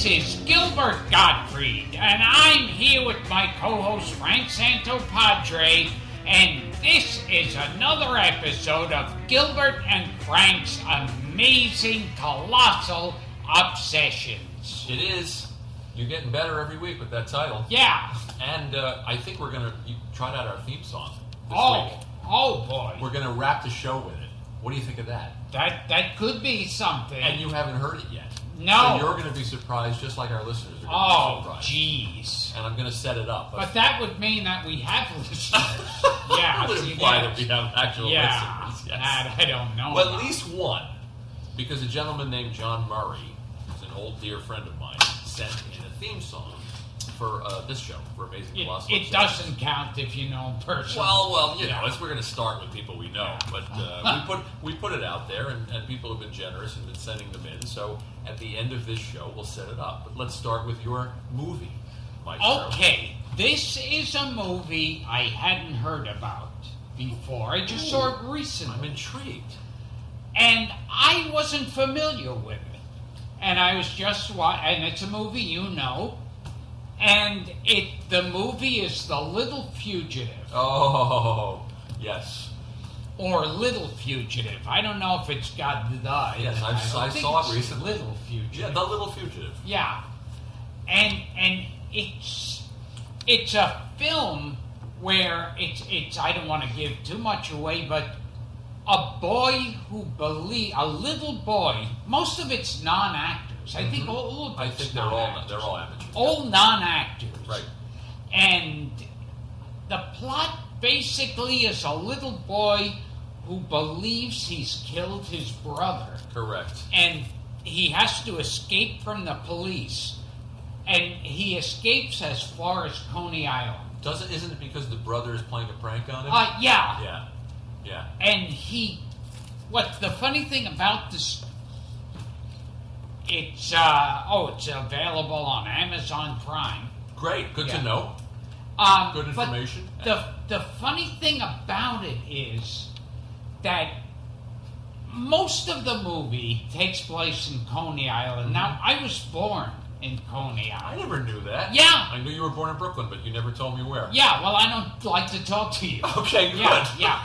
is Gilbert Gottfried, and I'm here with my co-host Frank Santopadre, and this is another episode of Gilbert and Frank's amazing, colossal obsessions. It is. You're getting better every week with that title. Yeah. And I think we're going to try out our theme song this week. Oh boy. We're going to wrap the show with it. What do you think of that? That could be something. And you haven't heard it yet. No. So you're going to be surprised just like our listeners are going to be surprised. Jeez. And I'm going to set it up. But that would mean that we have listeners. Yeah. That would imply that we have actual listeners. Yes. That I don't know. Well, at least one. Because a gentleman named John Murray, who's an old dear friend of mine, sent in a theme song for this show, for Amazing Colossal. It doesn't count if you know him personally. Well, you know, we're going to start with people we know, but we put it out there, and people have been generous and been sending them in. So at the end of this show, we'll set it up. But let's start with your movie, Maestro. Okay, this is a movie I hadn't heard about before. I just saw it recently. I'm intrigued. And I wasn't familiar with it. And I was just and it's a movie you know. And the movie is The Little Fugitive. Oh, yes. Or Little Fugitive. I don't know if it's got the. Yes, I saw it recently. Little Fugitive. Yeah, The Little Fugitive. Yeah. And it's a film where it's I don't want to give too much away, but a little boy, most of it's non-actors. I think all of it's they're all amateurs. All non-actors. Right. And the plot basically is a little boy who believes he's killed his brother. Correct. And he has to escape from the police. And he escapes as far as Coney Island. Isn't it because the brother is playing a prank on him? Yeah. Yeah. And what's the funny thing about this? It's available on Amazon Prime. Great, good to know. Good information. But the funny thing about it is that most of the movie takes place in Coney Island. Now, I was born in Coney Island. I never knew that. Yeah. I knew you were born in Brooklyn, but you never told me where. Yeah, well, I don't like to talk to you. Okay, good. Yeah.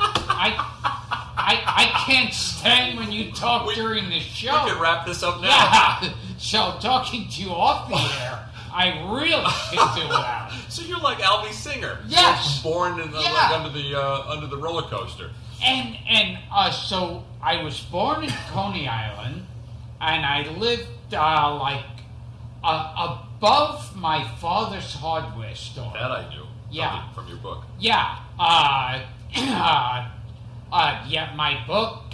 I can't stand when you talk during the show. We can wrap this up now. Yeah. So talking to you off the air, I really can do that. So you're like Albie Singer. Yes. Born in like under the roller coaster. And so I was born in Coney Island, and I lived above my father's hardware store. That I knew. Yeah. From your book. Yeah. My book,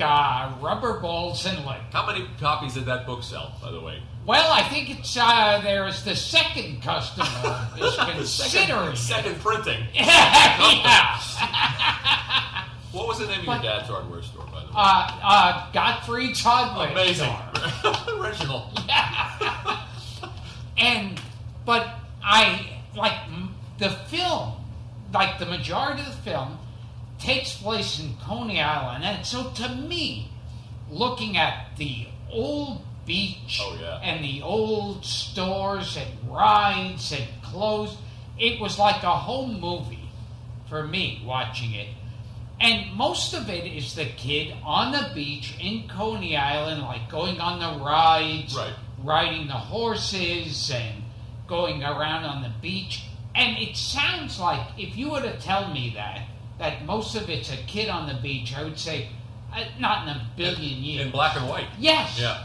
Rubber Balls and Lick. How many copies did that book sell, by the way? Well, I think it's there's the second customer is considering second printing. Yeah. What was the name of your dad's hardware store, by the way? Gottfried's Hardware Amazing. Store. Original. Yeah. But I like the film, like the majority of the film takes place in Coney Island, and so to me, looking at the old beach and the old stores and rides and clothes, it was like a home movie for me watching it. And most of it is the kid on the beach in Coney Island, like going on the rides, riding the horses, and going around on the beach. And it sounds like, if you were to tell me that most of it's a kid on the beach, I would say, not in a billion years. In black and white. Yes. Yeah.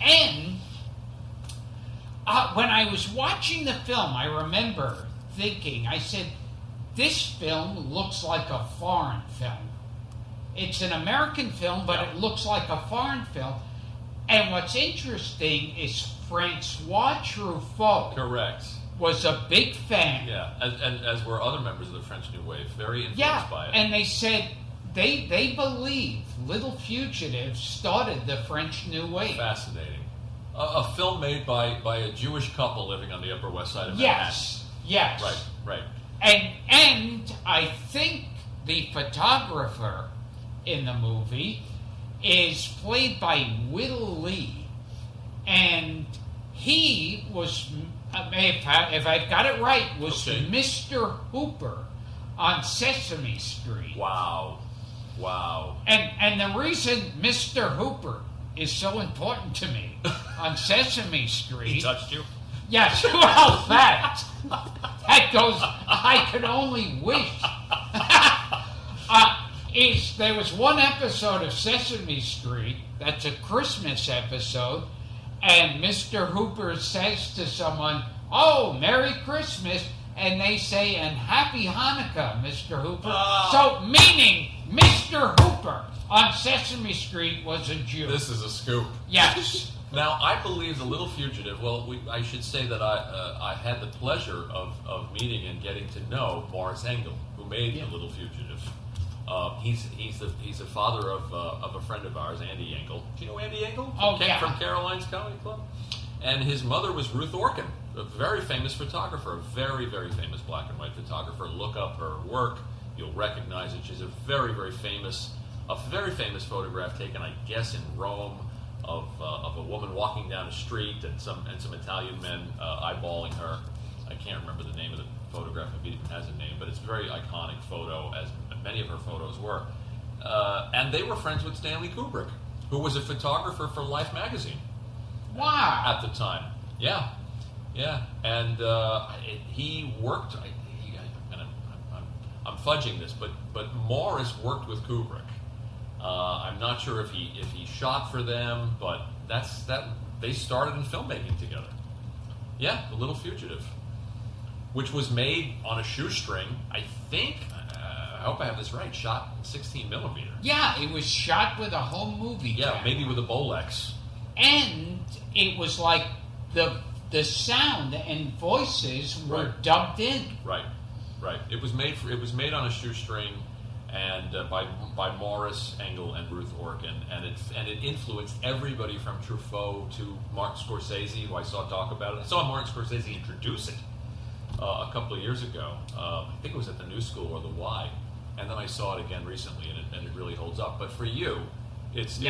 And when I was watching the film, I remember thinking, I said, this film looks like a foreign film. It's an American film, but it looks like a foreign film. And what's interesting is Francois Truffaut. Correct. Was a big fan. Yeah, and as were other members of the French New Wave, very influenced by it. And they said they believe Little Fugitive started the French New Wave. Fascinating. A film made by a Jewish couple living on the Upper West Side of Manhattan. Yes. Right. And I think the photographer in the movie is played by Will Lee, and he was, if I've got it right, was Okay. Mr. Hooper on Sesame Street. Wow. And the reason Mr. Hooper is so important to me on Sesame Street. He touched you? Yes, well, that goes, I could only wish. There was one episode of Sesame Street that's a Christmas episode, and Mr. Hooper says to someone, "Oh, Merry Christmas," and they say, "And Happy Hanukkah, Mr. Hooper." So, meaning Mr. Hooper on Sesame Street was a Jew. This is a scoop. Yes. Now, I believe The Little Fugitive, I should say that I had the pleasure of meeting and getting to know Morris Engel, who made The Little Fugitive. He's the father of a friend of ours, Andy Engel. Do you know Andy Engel? From Caroline's Comedy Club? And his mother was Ruth Orkin, a very famous photographer, a very, very famous black and white photographer. Look up her work. You'll recognize it. She's a very, very famous photograph taken, I guess, in Rome, of a woman walking down a street and some Italian men eyeballing her. I can't remember the name of the photograph, if it even has a name, but it's a very iconic photo, as many of her photos were. And they were friends with Stanley Kubrick, who was a photographer for Life magazine. Wow. At the time. Yeah. And he worked, I'm fudging this, but Morris worked with Kubrick. I'm not sure if he shot for them, but they started in filmmaking together. Yeah, The Little Fugitive, which was made on a shoestring, I think. I hope I have this right. Shot 16 millimeter. Yeah, it was shot with a home movie camera. Maybe with a Bolex. And it was like the sound and voices were dubbed in. Right. It was made on a shoestring, and by Morris Engel and Ruth Orkin, and it influenced everybody from Truffaut to Martin Scorsese, who I saw talk about it. I saw Martin Scorsese introduce it a couple of years ago. I think it was at the New School or the Y, and then I saw it again recently, and it really holds up. But for you, it's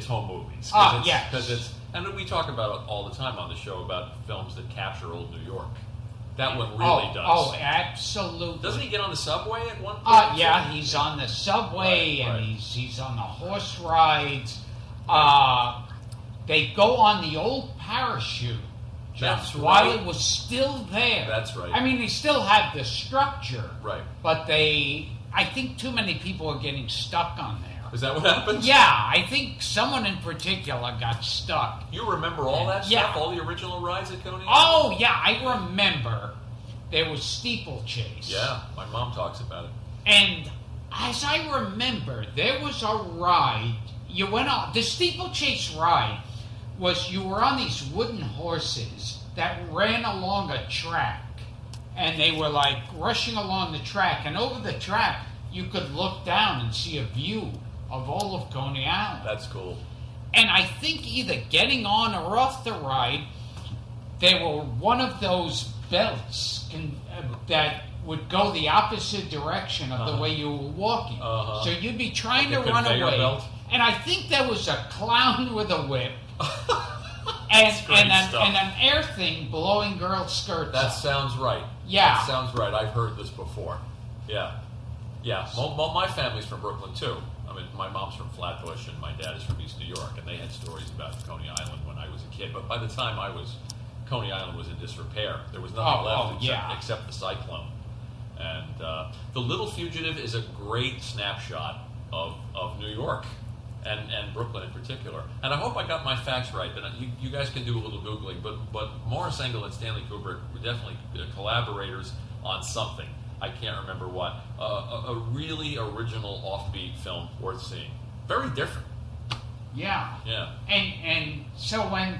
home movies. Yes. And we talk about it all the time on the show about films that capture old New York. That one really does. Oh, absolutely. Doesn't he get on the subway at one point? Yeah, he's on the subway, and he's on the horse rides. They go on the old parachute. That's while right. it was still there. That's right. I mean, they still have the structure. Right. But I think too many people are getting stuck on there. Is that what happened? Yeah, I think someone in particular got stuck. You remember all that stuff? All the original rides at Coney Island? Oh, yeah, I remember there was steeplechase. Yeah, my mom talks about it. And as I remember, there was a ride. You went on. The steeplechase ride was you were on these wooden horses that ran along a track. And they were like rushing along the track. And over the track, you could look down and see a view of all of Coney Island. That's cool. And I think either getting on or off the ride, there were one of those belts that would go the opposite direction of the way you were walking. So you'd be trying to run away. Belt. And I think there was a clown with a whip. and an air thing blowing girls' skirts That up. sounds right. Yeah. That sounds right. I've heard this before. Yeah. Well, my family's from Brooklyn, too. I mean, my mom's from Flatbush and my dad is from East New York, and they had stories about Coney Island when I was a kid. But by the time Coney Island was in disrepair. There was nothing left except the cyclone. And The Little Fugitive is a great snapshot of New York and Brooklyn in particular. And I hope I got my facts right. But you guys can do a little Googling. But Morris Engel and Stanley Kubrick were definitely collaborators on something. I can't remember what. A really original offbeat film worth seeing. Very different. Yeah. Yeah. And so Martin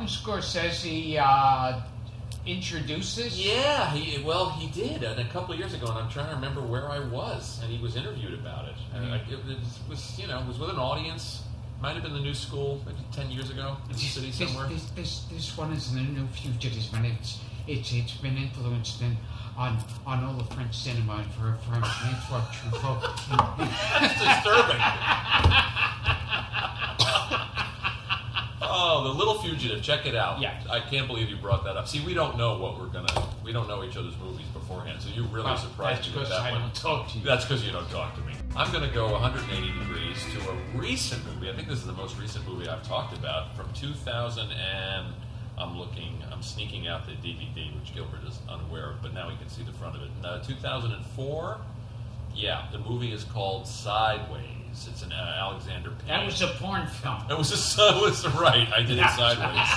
Scorsese introduces. Yeah, he did, and a couple of years ago, and I'm trying to remember where I was, and he was interviewed about it. And it was with an audience. Might have been the New School, maybe 10 years ago in the city somewhere. This one is the New Fugitive, and it's been influenced on all the French cinema from Francois Truffaut. That's disturbing. Oh Oh, The Little Fugitive. Check it out. Yeah. I can't believe you brought that up. See, we don't know we don't know each other's movies beforehand, so you really surprised me with that one. That's because I don't talk to you. That's because you don't talk to me. I'm going to go 180 degrees to a recent movie. I think this is the most recent movie I've talked about from 2000 and I'm sneaking out the DVD, which Gilbert is unaware of, but now he can see the front of it. 2004. Yeah, the movie is called Sideways. It's an Alexander Payne. That was a porn film. It was right. I did it sideways.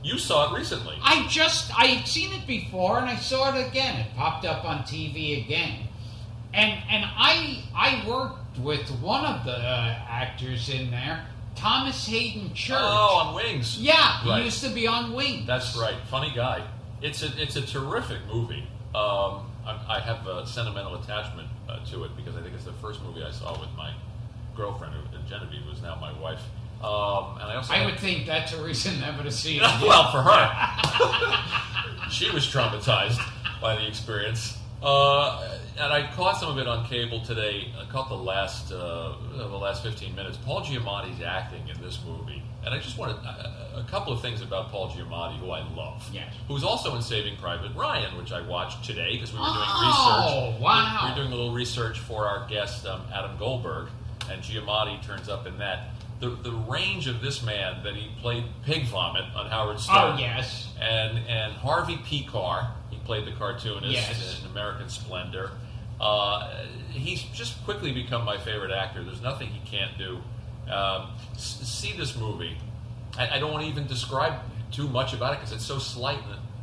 You saw it recently. I'd seen it before, and I saw it again. It popped up on TV again, and I worked with one of the actors in there, Thomas Hayden Church. Oh, on Wings. Yeah, right. He used to be on Wings. That's right. Funny guy. It's a terrific movie. I have a sentimental attachment to it because I think it's the first movie I saw with my girlfriend, Genevieve, who's now my wife. And I would think that's a reason never to see it. Well, for her, she was traumatized by the experience. And I caught some of it on cable today. I caught the last 15 minutes. Paul Giamatti's acting in this movie, and I just wanted a couple of things about Paul Giamatti, who I love. Yes. Who's also in Saving Private Ryan, which I watched today because we were doing research. Oh, wow! We were doing a little research for our guest Adam Goldberg, and Giamatti turns up in that. The range of this man that he played Pig Vomit on Howard Stern. Oh yes. And Harvey Pekar, he played the cartoonist in American Splendor. He's just quickly become my favorite actor. There's nothing he can't do. See this movie. I don't want to even describe too much about it because it's so slight.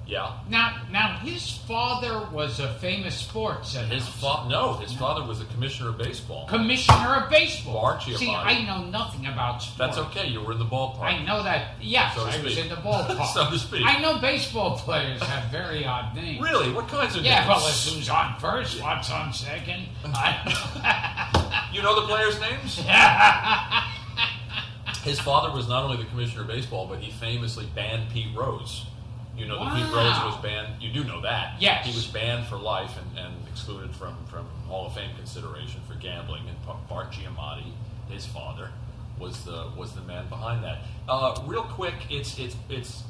Yeah. Now his father was a famous sports announcer. His father was the commissioner of baseball. Commissioner of baseball. Bart Giamatti. See, I know nothing about sports. That's okay. You were in the ballpark. I know that. Yes, so I was in the ballpark. So to speak. I know baseball players have very odd names. Really? What kinds of names? Yeah, well, it's who's on first, what's on second. You know the players' names? His father was not only the commissioner of baseball, but he famously banned Pete Rose. You know that Pete Rose was banned. You do know that. Yes. He was banned for life and excluded from Hall of Fame consideration for gambling. And Bart Giamatti, his father, was the man behind that. Real quick, it's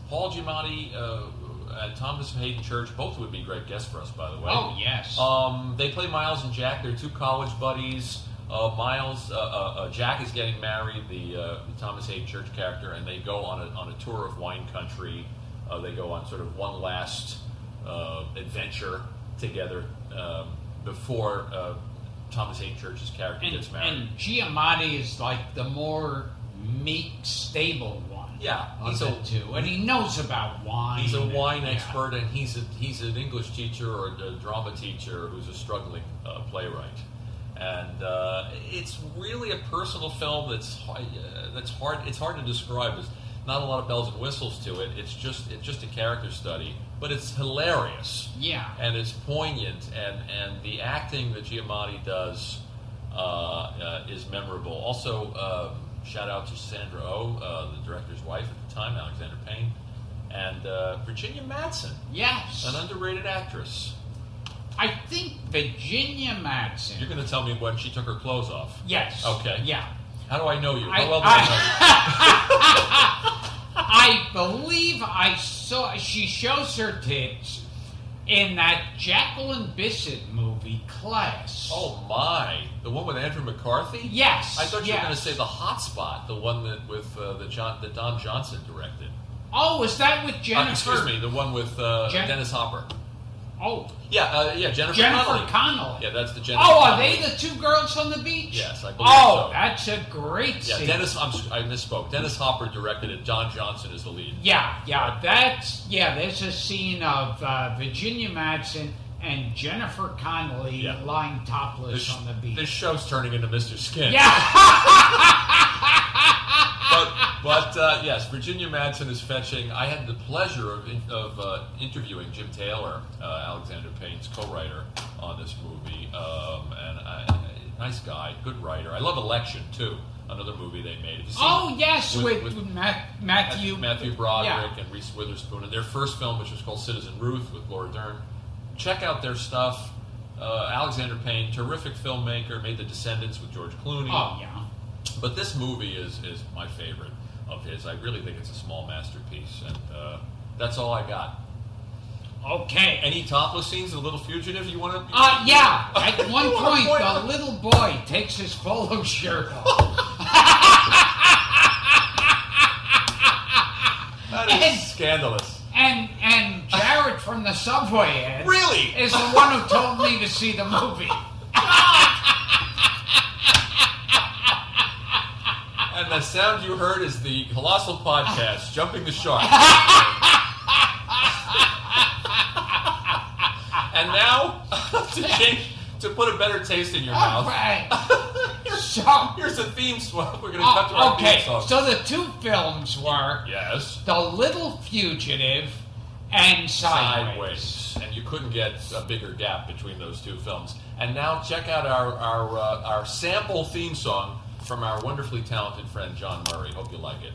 Paul Giamatti and Thomas Hayden Church. Both would be great guests for us, by the way. Oh yes. They play Miles and Jack. They're two college buddies. Jack is getting married, the Thomas Hayden Church character, and they go on a tour of wine country. They go on sort of one last adventure together before Thomas Hayden Church's character gets married. And Giamatti is like the more meek, stable one. Yeah, he's of the two, and he knows about wine. He's a wine expert, and he's an English teacher or a drama teacher who's a struggling playwright. And it's really a personal film that's hard. It's hard to describe. There's not a lot of bells and whistles to it. It's just a character study, but it's hilarious. Yeah, and it's poignant, and the acting that Giamatti does is memorable. Also, shout out to Sandra Oh, the director's wife at the time, Alexander Payne, and Virginia Madsen. Yes, an underrated actress. I think Virginia Madsen. You're going to tell me when she took her clothes off? Yes. Okay. Yeah. How do I know you? How well do I know you? I believe I saw. She shows her tits in that Jacqueline Bisset movie, Class. Oh my! The one with Andrew McCarthy? Yes. I thought you were going to say The Hot Spot, the one that that Don Johnson directed. Oh, was that with Jennifer? Excuse me, the one with Dennis Hopper. Oh. Yeah, Jennifer Connelly. Yeah, that's the Jennifer Connelly. Are they the two girls on the beach? Yes, I believe so. Oh, that's a great scene. I misspoke. Dennis Hopper directed it. Don Johnson is the lead. Yeah, there's a scene of Virginia Madsen and Jennifer Connelly lying topless on the beach. This show's turning into Mr. Skin. Yeah. But yes, Virginia Madsen is fetching. I had the pleasure of interviewing Jim Taylor, Alexander Payne's co-writer, on this movie, nice guy, good writer. I love Election too, another movie they made. With Matthew Broderick and Reese Witherspoon, and their first film, which was called Citizen Ruth with Laura Dern. Check out their stuff. Alexander Payne, terrific filmmaker, made The Descendants with George Clooney. Oh yeah. But this movie is my favorite. of his. I really think it's a small masterpiece, and that's all I got. Okay. Any topless scenes in The Little Fugitive you want to? Yeah. At one point, the little boy takes his polo shirt off. That is scandalous. And Jared from the Subway Ed Really? is the one who told me to see the movie. And the sound you heard is the Colossal Podcast, Jumping the Shark. And now, to put a better taste in your mouth, Right. So, here's a theme swap. We're going to cut to our theme song. So the two films were Yes. The Little Fugitive and Sideways. And you couldn't get a bigger gap between those two films. And now check out our sample theme song from our wonderfully talented friend John Murray. Hope you like it.